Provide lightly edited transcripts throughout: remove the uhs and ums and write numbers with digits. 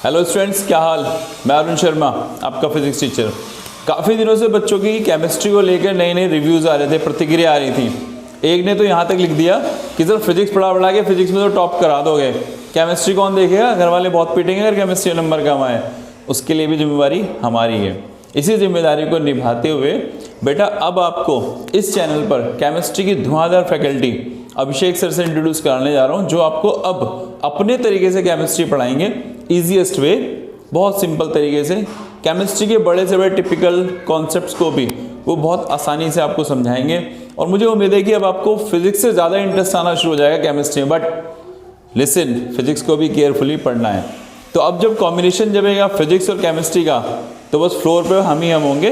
Hello students, क्या हाल। मैं अरुण शर्मा, आपका फिजिक्स टीचर। काफ़ी दिनों से बच्चों की केमिस्ट्री को लेकर नए नए रिव्यूज़ आ रहे थे, प्रतिक्रिया आ रही थी। एक ने तो यहाँ तक लिख दिया कि सर फिजिक्स पढ़ा के फिजिक्स में तो टॉप करा दोगे, केमिस्ट्री कौन देखेगा, घर वाले बहुत पीटेंगे अगर केमिस्ट्री नंबर कम आए। उसके लिए भी जिम्मेवारी हमारी है। इसी जिम्मेदारी को निभाते हुए बेटा अब आपको इस चैनल पर केमिस्ट्री की धुआंधार फैकल्टी अभिषेक सर से इंट्रोड्यूस कराने जा रहा हूँ, जो आपको अब अपने तरीके से केमिस्ट्री पढ़ाएंगे, ईजीएस्ट वे, बहुत सिंपल तरीके से। केमिस्ट्री के बड़े से बड़े टिपिकल कॉन्सेप्ट्स को भी वो बहुत आसानी से आपको समझाएंगे। और मुझे उम्मीद है कि अब आपको फिजिक्स से ज़्यादा इंटरेस्ट आना शुरू हो जाएगा केमिस्ट्री में। बट लिसन, फिजिक्स को भी केयरफुली पढ़ना है। तो अब जब कॉम्बिनेशन जमेगा फिजिक्स और केमिस्ट्री का, तो बस फ्लोर पे हम होंगे,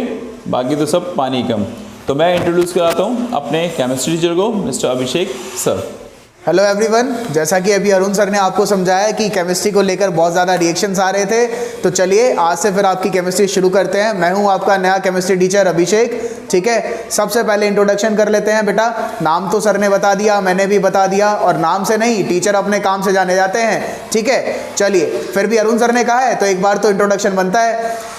बाकी तो सब पानी कम। तो मैं इंट्रोड्यूस कराता हूँ अपने केमिस्ट्री टीचर को, मिस्टर अभिषेक सर। हेलो एवरीवन, जैसा कि अभी अरुण सर ने आपको समझाया कि केमिस्ट्री को लेकर बहुत ज़्यादा रिएक्शंस आ रहे थे, तो चलिए आज से फिर आपकी केमिस्ट्री शुरू करते हैं। मैं हूं आपका नया केमिस्ट्री टीचर अभिषेक। ठीक है, सबसे पहले इंट्रोडक्शन कर लेते हैं। बेटा नाम तो सर ने बता दिया, मैंने भी बता दिया, और नाम से नहीं, टीचर अपने काम से जाने जाते हैं। ठीक है, चलिए फिर भी अरुण सर ने कहा है तो एक बार तो इंट्रोडक्शन बनता है।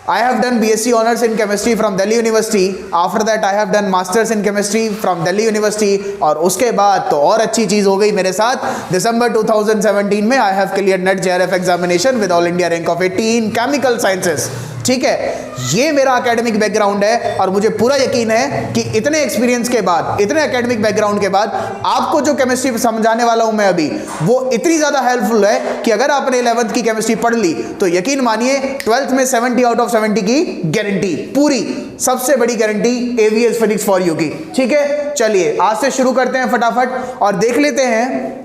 I have done BSc Honors in Chemistry from Delhi University. After that I have done Masters in Chemistry from Delhi University. और उसके बाद तो और अच्छी चीज़ हो गई मेरे साथ। दिसंबर 2017 में I have cleared NET JRF examination with All India rank of 80 in Chemical Sciences. ठीक है, ये मेरा एकेडमिक बैकग्राउंड है और मुझे पूरा यकीन है कि इतने एक्सपीरियंस के बाद, इतने एकेडमिक बैकग्राउंड के बाद आपको जो केमिस्ट्री समझाने वाला हूं मैं अभी, वो इतनी ज़्यादा हेल्पफुल है कि अगर आपने 11th की केमिस्ट्री पढ़ ली तो यकीन मानिए 12th में 70 आउट ऑफ 70 की गारंटी, पूरी सबसे बड़ी guarantee ABS physics for you की। ठीक है, चलिए आज से शुरू करते हैं फटाफट और देख लेते हैं।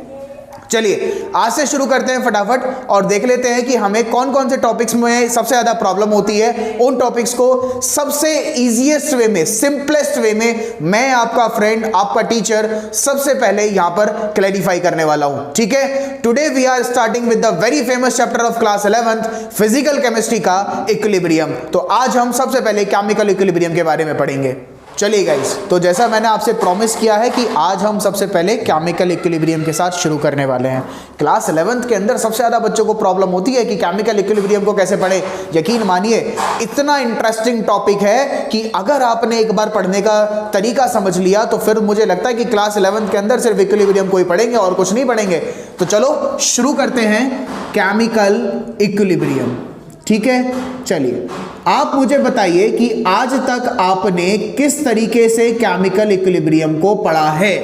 चलिए आज से शुरू करते हैं फटाफट और देख लेते हैं कि हमें कौन कौन से टॉपिक्स में सबसे ज़्यादा प्रॉब्लम होती है। उन टॉपिक्स को सबसे इजीएस्ट वे में, सिंपलेस्ट वे में मैं आपका फ्रेंड, आपका टीचर सबसे पहले यहां पर क्लैरिफाई करने वाला हूं। ठीक है, today we are starting with the very famous chapter of class 11th physical chemistry का इक्विलिब्रियम। तो आज हम सबसे पहले केमिकल इक्विलिब्रियम के बारे में पढ़ेंगे। चलिए गाइस, तो जैसा मैंने आपसे प्रॉमिस किया है कि आज हम सबसे पहले केमिकल इक्विलिब्रियम के साथ शुरू करने वाले हैं। क्लास 11th के अंदर सबसे ज़्यादा बच्चों को प्रॉब्लम होती है कि केमिकल इक्विलिब्रियम को कैसे पढ़े। यकीन मानिए इतना इंटरेस्टिंग टॉपिक है कि अगर आपने एक बार पढ़ने का तरीका समझ लिया तो फिर मुझे लगता है कि क्लास 11th के अंदर सिर्फ इक्विलिब्रियम को ही पढ़ेंगे और कुछ नहीं पढ़ेंगे। तो चलो शुरू करते हैं केमिकल इक्विलिब्रियम। ठीक है, चलिए आप मुझे बताइए कि आज तक आपने किस तरीके से केमिकल इक्विलिब्रियम को पढ़ा है।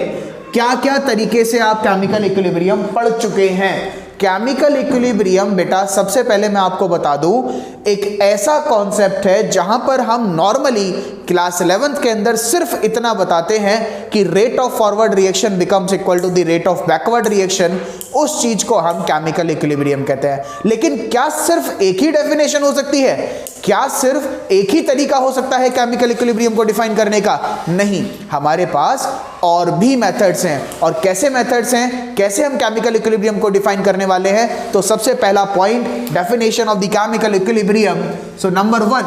क्या क्या तरीके से आप केमिकल इक्विलिब्रियम पढ़ चुके हैं। केमिकल इक्विलिब्रियम बेटा सबसे पहले मैं आपको बता दूं, एक ऐसा कॉन्सेप्ट है जहां पर हम नॉर्मली क्लास 11th के अंदर सिर्फ इतना बताते हैं कि rate of forward reaction becomes equal to the rate of backward reaction. उस चीज को हम केमिकल इक्विलिब्रियम कहते हैं। लेकिन क्या सिर्फ एक ही डेफिनेशन हो सकती है? क्या सिर्फ एक ही तरीका हो सकता है केमिकल इक्विलिब्रियम को डिफाइन करने का? नहीं, हमारे पास और भी मेथड्स हैं। और कैसे मेथड्स हैं, कैसे हम केमिकल इक्विलिब्रियम को डिफाइन करने वाले हैं? तो सबसे पहला point, definition of the chemical equilibrium. So number 1,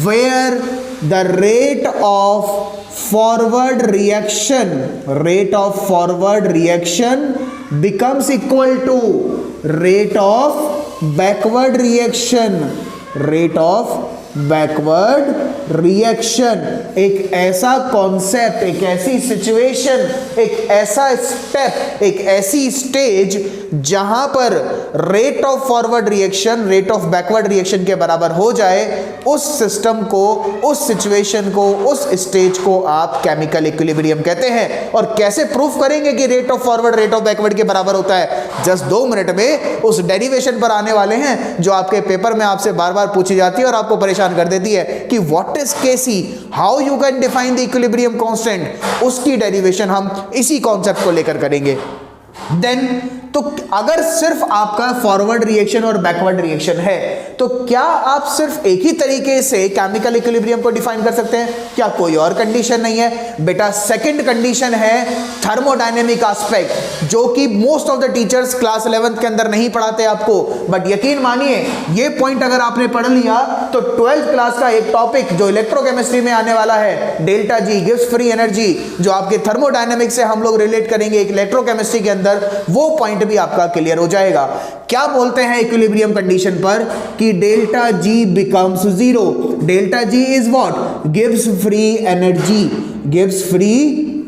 where the rate of forward reaction becomes equal to rate of backward reaction. एक ऐसा कॉन्सेप्ट, एक ऐसी सिचुएशन, एक ऐसा स्टेप, एक ऐसी स्टेज जहां पर rate of forward reaction rate of backward reaction के बराबर हो जाए, उस सिस्टम को, उस सिचुएशन को, उस स्टेज को आप केमिकल इक्विलिब्रियम कहते हैं। और कैसे प्रूफ करेंगे कि rate of forward rate of backward के बराबर होता है? जस्ट 2 मिनट में उस डेरिवेशन पर आने वाले हैं जो आपके पेपर में आपसे बार बार पूछी जाती है और आपको परेशान कर देती है कि what is Kc, how you can define the equilibrium constant. उसकी डेरिवेशन हम इसी कॉन्सेप्ट को लेकर करेंगे। देन तो अगर सिर्फ आपका फॉरवर्ड रिएक्शन और बैकवर्ड रिएक्शन है तो क्या आप सिर्फ एक ही तरीके से केमिकल इक्विलिब्रियम को डिफाइन कर सकते हैं? क्या कोई और कंडीशन नहीं है? बेटा सेकंड कंडीशन है थर्मोडायनेमिक एस्पेक्ट, जो कि most of the teachers class 11th के अंदर नहीं पढ़ाते आपको। बट यकीन मानिए ये पॉइंट अगर आपने पढ़ लिया तो 12th क्लास का एक टॉपिक जो इलेक्ट्रोकेमिस्ट्री में आने वाला है, delta G gives free energy, जो आपके थर्मोडायनेमिक्स से हम लोग रिलेट करेंगे एक इलेक्ट्रोकेमिस्ट्री के अंदर, वो पॉइंट भी आपका क्लियर हो जाएगा। क्या बोलते हैं इक्विलिब्रियम कंडीशन पर कि delta G becomes zero. Delta G is what? Gives free energy, gives free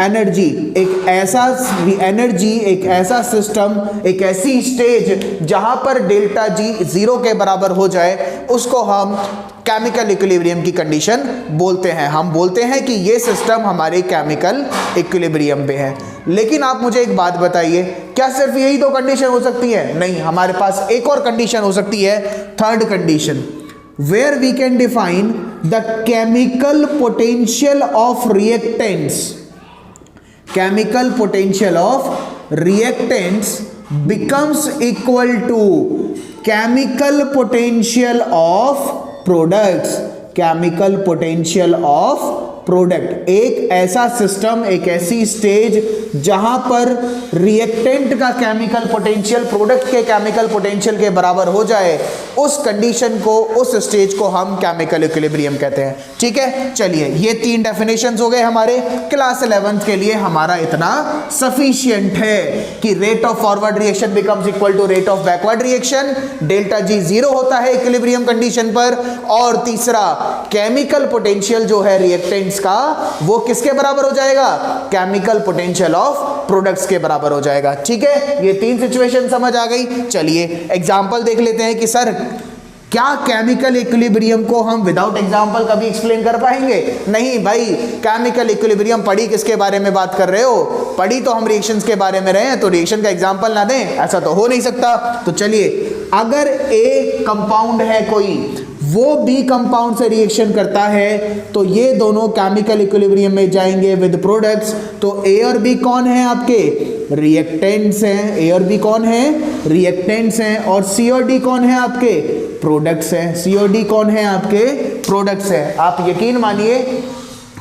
energy. एक ऐसा एनर्जी, एक ऐसा सिस्टम, एक ऐसी स्टेज जहां पर डेल्टा जी जीरो के बराबर हो जाए, उसको हम केमिकल इक्विलिब्रियम की कंडीशन बोलते हैं। हम बोलते हैं कि ये सिस्टम हमारे केमिकल इक्विलिब्रियम पे है। लेकिन आप मुझे एक बात बताइए, क्या सिर्फ यही दो कंडीशन हो सकती है? नहीं, हमारे पास एक और कंडीशन हो सकती है, third condition, where we can define the chemical potential of reactants. Chemical potential of reactants becomes equal to chemical potential of products, chemical potential of product. एक ऐसा सिस्टम, एक ऐसी स्टेज जहां पर रिएक्टेंट का केमिकल पोटेंशियल प्रोडक्ट के chemical potential के बराबर हो जाए, उस कंडीशन को, उस स्टेज को हम केमिकल इक्विलिब्रियम कहते हैं। ठीक है, चलिए ये तीन डेफिनेशंस हो गए हमारे। क्लास 11th के लिए हमारा इतना सफिशिएंट है कि rate of forward reaction becomes equal to rate of backward reaction, delta G zero होता है इक्विलिब्रियम कंडीशन पर, और तीसरा केमिकल पोटेंशियल जो है रिएक्टेंट्स का, वो किसके बराबर हो जाएगा? केमिकल पोटेंशियल ऑफ प्रोडक्ट्स के बराबर हो जाएगा। ठीक है, ये तीन सिचुएशन समझ आ गई। चलिए एग्जांपल देख लेते हैं कि सर क्या केमिकल इक्विलिब्रियम को हम विदाउट एग्जांपल कभी एक्सप्लेन कर पाएंगे? नहीं भाई, केमिकल इक्विलिब्रियम पढ़ी किसके बारे में बात कर रहे हो? पढ़ी तो हम रिएक्शंस के बारे में रहे हैं, तो रिएक्शन का एग्जांपल ना दें, ऐसा तो हो नहीं सकता। तो चलिए, अगर एक कंपाउंड है कोई, वो बी कंपाउंड से रिएक्शन करता है, तो ये दोनों केमिकल इक्विलिब्रियम में जाएंगे विद प्रोडक्ट्स। तो ए और बी कौन है आपके? रिएक्टेंट्स हैं। ए और बी कौन है? रिएक्टेंट्स हैं। और सी और डी कौन है आपके? प्रोडक्ट्स हैं। सी और डी कौन है आपके? प्रोडक्ट्स हैं। आप यकीन मानिए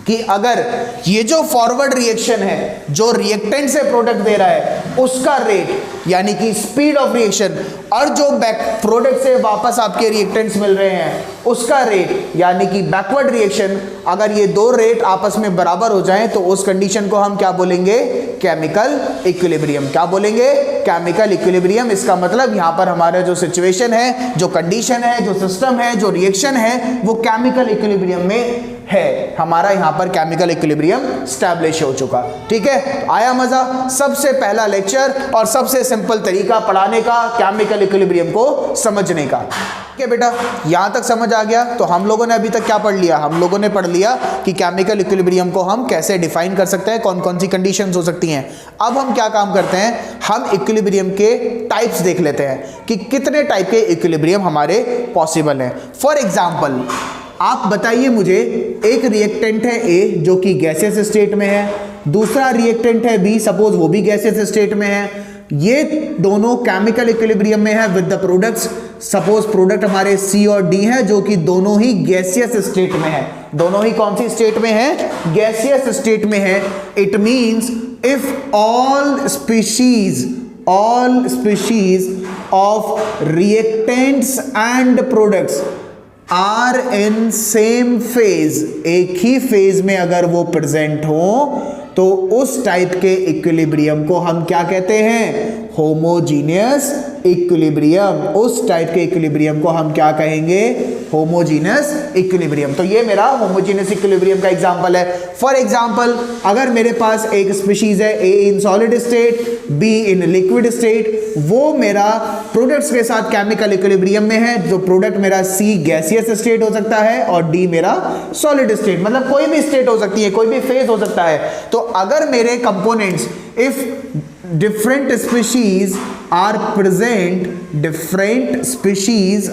कि अगर ये जो फॉरवर्ड रिएक्शन है, जो रिएक्टेंट से प्रोडक्ट दे रहा है, उसका रेट यानी कि स्पीड ऑफ रिएक्शन, और जो बैक प्रोडक्ट से वापस आपके रिएक्टेंट्स मिल रहे हैं, उसका रेट यानी कि बैकवर्ड रिएक्शन, अगर ये दो रेट आपस में बराबर हो जाएं, तो उस कंडीशन को हम क्या बोलेंगे? Chemical equilibrium. क्या बोलेंगे? Chemical equilibrium. इसका मतलब यहां पर हमारा जो सिचुएशन है, जो कंडीशन है, जो सिस्टम है, जो रिएक्शन है, वो केमिकल इक्विलिब्रियम में है। हमारा यहां पर केमिकल इक्विलिब्रियम स्टैब्लिश हो चुका। ठीक है, तो आया मजा? सबसे पहला लेक्चर और सबसे सिंपल तरीका पढ़ाने का केमिकल इक्विलिब्रियम को समझने का। ठीक है बेटा, यहां तक समझ आ गया? तो हम लोगों ने अभी तक क्या पढ़ लिया? हम लोगों ने पढ़ लिया कि केमिकल इक्विलिब्रियम को हम कैसे डिफाइन कर सकते हैं, कौन कौन सी कंडीशंस हो सकती हैं। अब हम क्या काम करते हैं, हम इक्विलिब्रियम के टाइप्स देख लेते हैं कि कितने टाइप के इक्विलिब्रियम हमारे पॉसिबल हैं। फॉर एग्जाम्पल, आप बताइए मुझे, एक रिएक्टेंट है ए जो कि गैसियस स्टेट में है, दूसरा रिएक्टेंट है बी, सपोज वो भी गैसियस स्टेट में है। ये दोनों केमिकल इक्विलिब्रियम में है with the products. Suppose product हमारे सी और डी है, जो कि दोनों ही गैसियस स्टेट में है। दोनों ही कौन सी स्टेट में है? गैसियस स्टेट में है। It means if all species of reactants and products are in same phase, एक ही फेज में अगर वो प्रेजेंट हो, तो उस टाइप के इक्विलिब्रियम को हम क्या कहते हैं? Homogeneous equilibrium. उस टाइप के इक्विलिब्रियम को हम क्या कहेंगे? Homogeneous equilibrium. तो ये मेरा होमोजीनियस इक्विलिब्रियम का एग्जांपल है। फॉर एग्जांपल, अगर मेरे पास एक स्पीशीज है A in solid state, B in liquid state, वो मेरा प्रोडक्ट्स के साथ केमिकल इक्विलिब्रियम में है। जो प्रोडक्ट मेरा सी गैसियस स्टेट हो सकता है और डी मेरा सॉलिड स्टेट, मतलब कोई भी स्टेट हो सकती है, कोई भी फेज हो सकता है। तो अगर मेरे components, if different species are present, different species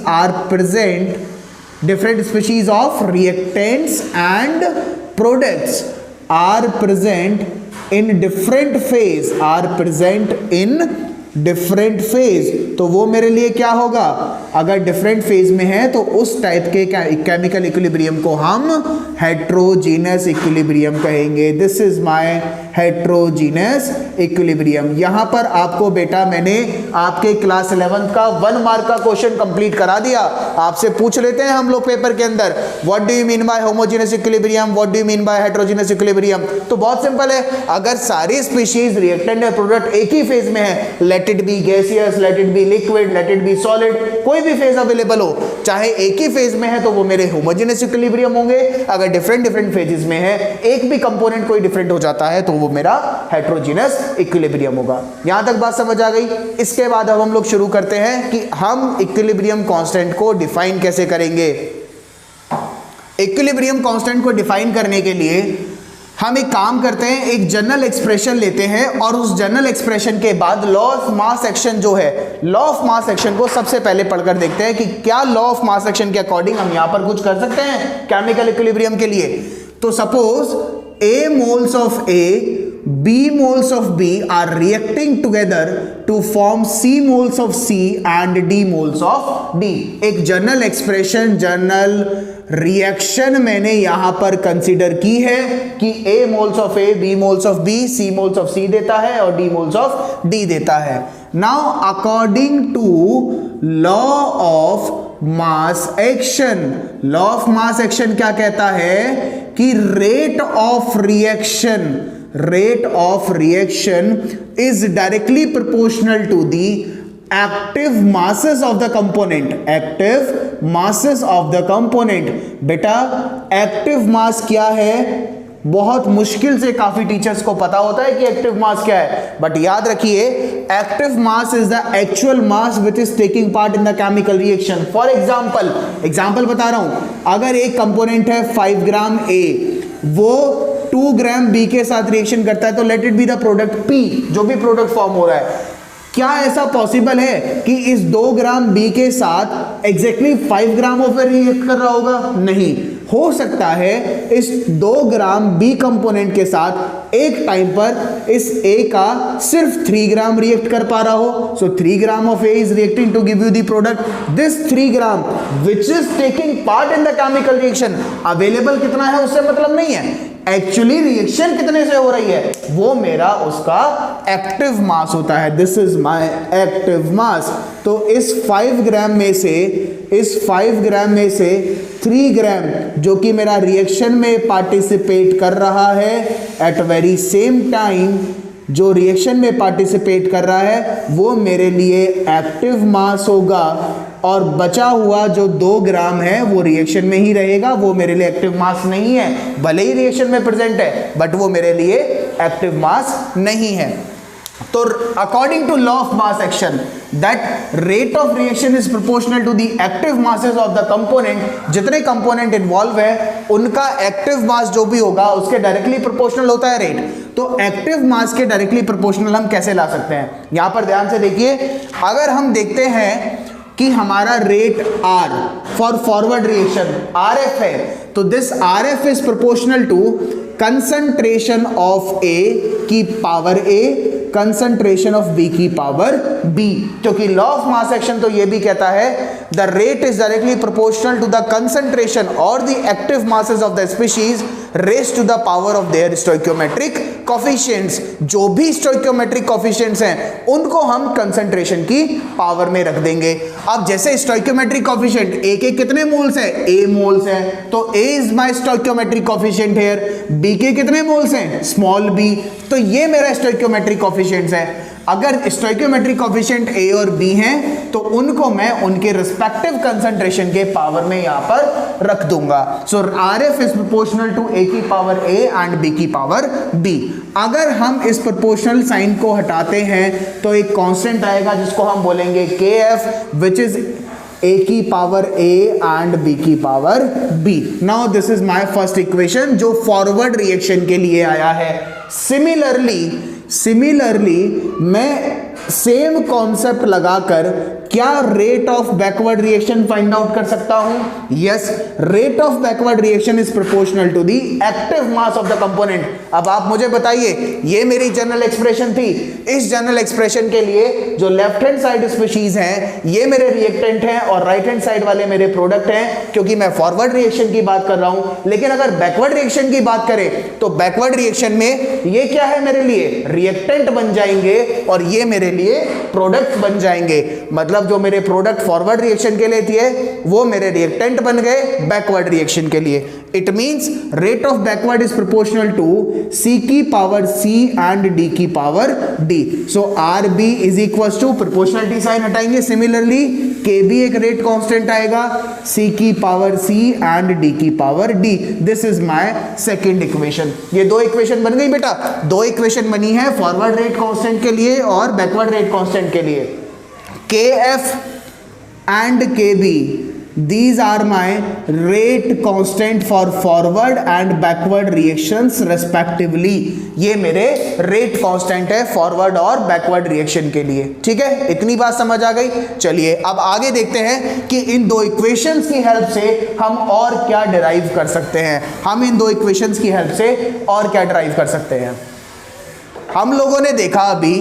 of reactants and products are present in different phase, तो वो मेरे लिए क्या होगा? अगर डिफरेंट फेज में है, तो उस टाइप के केमिकल इक्विलिब्रियम को हम हेट्रोजीनस इक्विलिब्रियम कहेंगे। This is my heterogeneous equilibrium. यहां पर आपको बेटा मैंने आपके क्लास 11th का 1 मार्क का क्वेश्चन कंप्लीट करा दिया। आपसे पूछ लेते हैं हम लोग पेपर के अंदर, what do you mean by homogeneous equilibrium, what do you mean by heterogeneous equilibrium. तो बहुत सिंपल है, अगर सारी स्पीशीज रिएक्टेंट या प्रोडक्ट एक ही फेज में है, let it be gaseous, let it be liquid, let it be solid, कोई भी फेज अवेलेबल हो, चाहे एक ही फेज में है तो वो मेरे होमोजेनस इक्विलिब्रियम होंगे। अगर डिफरेंट फेजेस में है, एक भी कंपोनेंट कोई डिफरेंट हो जाता है तो वो मेरा हेट्रोजीनस इक्विलिब्रियम होगा। यहां तक बात समझ आ गई। इसके बाद अब हम लोग शुरू करते हैं कि हम इक्विलिब्रियम कांस्टेंट को डिफाइन कैसे करेंगे। इक्विलिब्रियम कांस्टेंट को डिफाइन करने के लिए हम एक काम करते हैं, एक जनरल एक्सप्रेशन लेते हैं और उस जनरल एक्सप्रेशन के बाद लॉ ऑफ मास एक्शन जो है, लॉ ऑफ मास एक्शन को सबसे पहले पढ़कर देखते हैं कि क्या लॉ ऑफ मास एक्शन के अकॉर्डिंग हम यहां पर कुछ कर सकते हैं केमिकल इक्विलिब्रियम के लिए। तो suppose A moles of A, B moles of B are reacting together to form C moles of C and D moles of D। एक जनरल एक्सप्रेशन, जनरल रिएक्शन मैंने यहां पर कंसीडर की है कि A moles of A, B moles of B, C moles of C देता है और D moles of D देता है। Now according to law of mass action, law of mass action क्या कहता है कि rate of reaction is directly proportional to the active masses of the component, active masses of the component. बेटा active mass क्या है, बहुत मुश्किल से काफी टीचर्स को पता होता है कि एक्टिव मास क्या है, बट याद रखिए active mass is the actual mass which is taking part in the chemical reaction. For example बता रहा हूं, अगर एक कंपोनेंट है 5 ग्राम A, वो 2 ग्राम B के साथ रिएक्शन करता है तो let it be the product P, जो भी प्रोडक्ट फॉर्म हो रहा है। क्या ऐसा पॉसिबल है कि इस 2 ग्राम B के साथ exactly 5 gram of A react कर रहा होगा? नहीं हो सकता है इस 2 ग्राम B कंपोनेंट के साथ एक टाइम पर इस A का सिर्फ 3 ग्राम रिएक्ट कर पा रहा हो। So 3 gram of A is reacting to give you the product. This 3 gram which is taking part in the chemical reaction, available कितना है उससे मतलब नहीं है, एक्चुअली रिएक्शन कितने से हो रही है वो मेरा उसका एक्टिव मास होता है। This is my active mass. तो इस 5 ग्राम में से 3 ग्राम जो कि मेरा रिएक्शन में पार्टिसिपेट कर रहा है, एट वेरी सेम टाइम जो रिएक्शन में पार्टिसिपेट कर रहा है वो मेरे लिए एक्टिव मास होगा, और बचा हुआ जो 2 ग्राम है वो रिएक्शन में ही रहेगा, वो मेरे लिए एक्टिव मास नहीं है। भले ही रिएक्शन में प्रेजेंट है बट वो मेरे लिए एक्टिव मास नहीं है। तो according to law of mass action that rate of reaction is proportional to the active masses of the component. जितने कंपोनेंट इन्वॉल्व है उनका एक्टिव मास जो भी होगा उसके डायरेक्टली प्रोपोर्शनल होता है रेट। तो एक्टिव मास के डायरेक्टली प्रोपोर्शनल हम कैसे ला सकते हैं, यहां पर ध्यान से देखिए। अगर हम देखते हैं कि हमारा rate R for forward reaction RF है, तो this RF is proportional to concentration of A की power A, concentration of B की पावर B। क्योंकि लॉ ऑफ मास एक्शन तो ये भी कहता है the rate is directly proportional to the concentration और the active masses of the species raised to the power of their stoichiometric coefficients. जो भी स्टोइकियोमेट्रिक कोफिशिएंट्स हैं उनको हम कंसंट्रेशन की पावर में रख देंगे। अब जैसे स्टोइकियोमेट्रिक कोफिशिएंट A के कितने मोल्स हैं, A मोल्स हैं, तो A is my stoichiometric coefficient here. B के कितने मोल्स हैं, स्मॉल b, तो ये मेरा स्टोइकियोमेट्रिक कोफिशिएंट्स है। अगर स्टोइकियोमेट्रिक कोफिशिएंट A और B हैं तो उनको मैं उनके रिस्पेक्टिव कंसंट्रेशन के पावर में यहां पर रख दूंगा। So RF is proportional to A की पावर A एंड B की पावर B। अगर हम इस प्रोपोर्शनल साइन को हटाते हैं तो एक कांस्टेंट आएगा जिसको हम बोलेंगे KF, विच इज A की पावर A एंड B की power B। Now this is my first equation जो फॉरवर्ड रिएक्शन के लिए आया है। सिमिलरली मैं सेम कॉन्सेप्ट लगाकर क्या rate of backward reaction find out कर सकता हूं? Yes, rate of backward reaction is proportional to the active mass of the component. अब आप मुझे बताइए, ये मेरी जनरल एक्सप्रेशन थी। इस जनरल एक्सप्रेशन के लिए जो लेफ्ट हैंड साइड स्पीशीज हैं ये मेरे रिएक्टेंट हैं और राइट हैंड साइड वाले मेरे प्रोडक्ट हैं, क्योंकि मैं फॉरवर्ड रिएक्शन की बात कर रहा हूं। लेकिन अगर बैकवर्ड रिएक्शन की बात करें तो बैकवर्ड रिएक्शन में ये क्या है मेरे लिए? रिएक्टेंट बन जाएंगे और ये मेरे लिए प्रोडक्ट बन जाएंगे। मतलब जो मेरे प्रोडक्ट फॉरवर्ड रिएक्शन के लिए थे वो मेरे रिएक्टेंट बन गए बैकवर्ड रिएक्शन के लिए। It means rate of backward is proportional to C की पावर C एंड D की power D। So RB is equal to, proportionality sign हटाएंगे, सिमिलरली KB एक रेट कांस्टेंट आएगा, C की पावर C एंड D की power D। This is my second equation. ये दो equation बन गई बेटा, दो इक्वेशन बनी है फॉरवर्ड रेट कांस्टेंट के लिए और बैकवर्ड रेट कांस्टेंट के लिए। KF and KB, these are my rate constant for forward and backward reactions respectively। ये मेरे रेट कांस्टेंट है फॉरवर्ड और बैकवर्ड रिएक्शन के लिए। ठीक है, इतनी बात समझ आ गई। चलिए अब आगे देखते हैं कि इन दो इक्वेशंस की हेल्प से हम और क्या डिराइव कर सकते हैं। हम इन दो इक्वेशंस की हेल्प से और क्या डिराइव कर सकते हैं। हम लोगों ने देखा अभी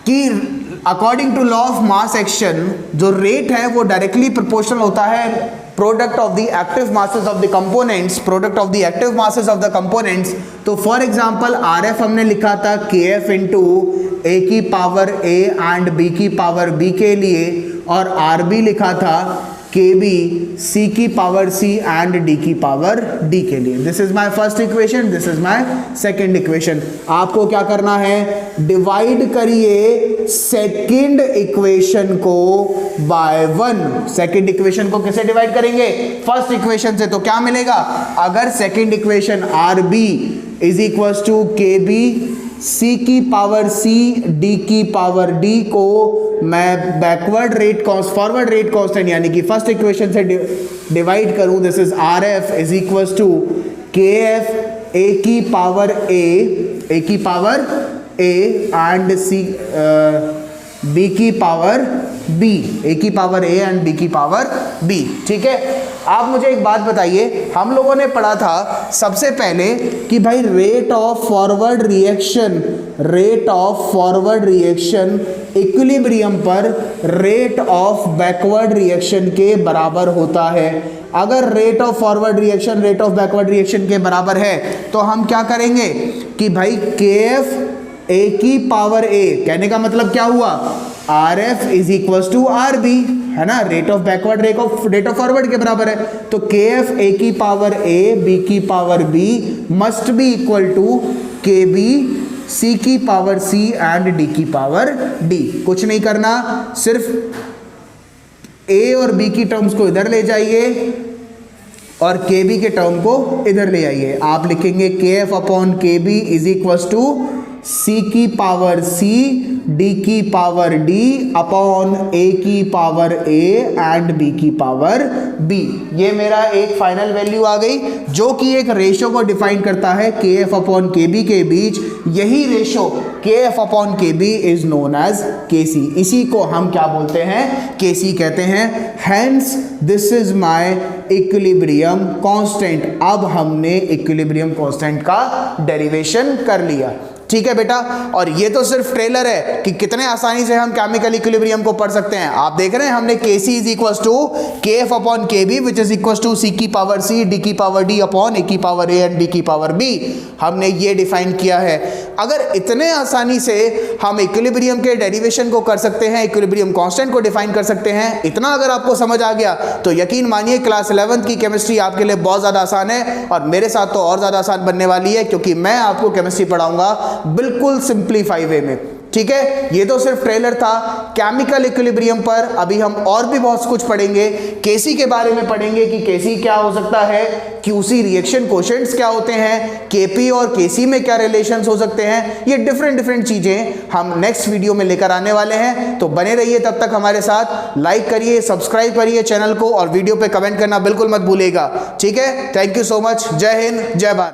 कि according to law of mass action जो रेट है वो डायरेक्टली प्रोपोर्शनल होता है product of the active masses of the components, product of the active masses of the components. तो फॉर एग्जांपल RF हमने लिखा था KF इंटू A की पावर A एंड B की पावर B के लिए, और RB लिखा था KB C की पावर C एंड D की पावर D के लिए। This is my first equation, this is my second equation. आपको क्या करना है? डिवाइड करिए सेकंड इक्वेशन को बाय 1। सेकंड इक्वेशन को किसे डिवाइड करेंगे? फर्स्ट इक्वेशन से। तो क्या मिलेगा? अगर second equation RB is equal to KB C की पावर C D की पावर D को मैं backward rate forward rate constant यानी कि फर्स्ट इक्वेशन से डिवाइड करूं, this is RF is equal to KF A की पावर A की power A and C B की पावर B, A की पावर A एंड B की पावर B। ठीक है, आप मुझे एक बात बताइए, हम लोगों ने पढ़ा था सबसे पहले कि भाई rate of forward reaction equilibrium पर रेट ऑफ बैकवर्ड रिएक्शन के बराबर होता है। अगर rate of forward reaction rate of backward reaction के बराबर है तो हम क्या करेंगे कि भाई KF A की पावर A, कहने का मतलब क्या हुआ? RF is equal to RB, है ना, rate of backward rate of forward के बराबर है। तो KF A की पावर A B की power B must be equal to KB C की पावर C एंड D की पावर D। कुछ नहीं करना, सिर्फ A और B की टर्म्स को इधर ले जाइए और KB के टर्म को इधर ले आइए। आप लिखेंगे KF upon KB is equal to C की पावर C D की पावर D अपॉन A की पावर A एंड B की पावर B। ये मेरा एक फाइनल वैल्यू आ गई जो कि एक रेशो को डिफाइन करता है KF अपॉन KB के बीच। यही ratio KF upon KB is known as KC। इसी को हम क्या बोलते हैं? KC कहते हैं। Hence this is my equilibrium constant. अब हमने इक्विलिब्रियम कांस्टेंट का डेरिवेशन कर लिया। ठीक है बेटा, और ये तो सिर्फ ट्रेलर है कि कितने आसानी से हम केमिकल इक्विलिब्रियम को पढ़ सकते हैं। आप देख रहे हैं हमने KC is equal to KF upon KB which is equal to C की पावर C D की पावर D अपॉन A की पावर A एंड B की पावर B। हमने ये डिफाइन किया है। अगर इतने आसानी से हम इक्विलिब्रियम के डेरिवेशन को कर सकते हैं, इक्विलिब्रियम कांस्टेंट को डिफाइन कर सकते हैं, इतना अगर आपको समझ आ गया तो यकीन मानिए क्लास 11th की केमिस्ट्री आपके लिए बहुत ज़्यादा आसान है, और मेरे साथ तो और ज़्यादा आसान बनने वाली है क्योंकि मैं आपको केमिस्ट्री पढ़ाऊंगा बिल्कुल सिंप्लीफाई वे में। ठीक है, ये तो सिर्फ ट्रेलर था केमिकल इक्विलिब्रियम पर। अभी हम और भी बहुत कुछ पढ़ेंगे। केसी के बारे में पढ़ेंगे कि केसी क्या हो सकता है, क्यूसी रिएक्शन कोशेंट्स क्या होते हैं, केपी और केसी में क्या रिलेशंस हो सकते हैं। ये डिफरेंट चीजें हम नेक्स्ट वीडियो में लेकर आने वाले हैं। तो बने रहिए तब तक हमारे साथ। लाइक करिए, सब्सक्राइब करिए चैनल को, और वीडियो पे कमेंट करना बिल्कुल मत भूलिएगा। ठीक है, थैंक यू सो मच। जय हिंद, जय भारत।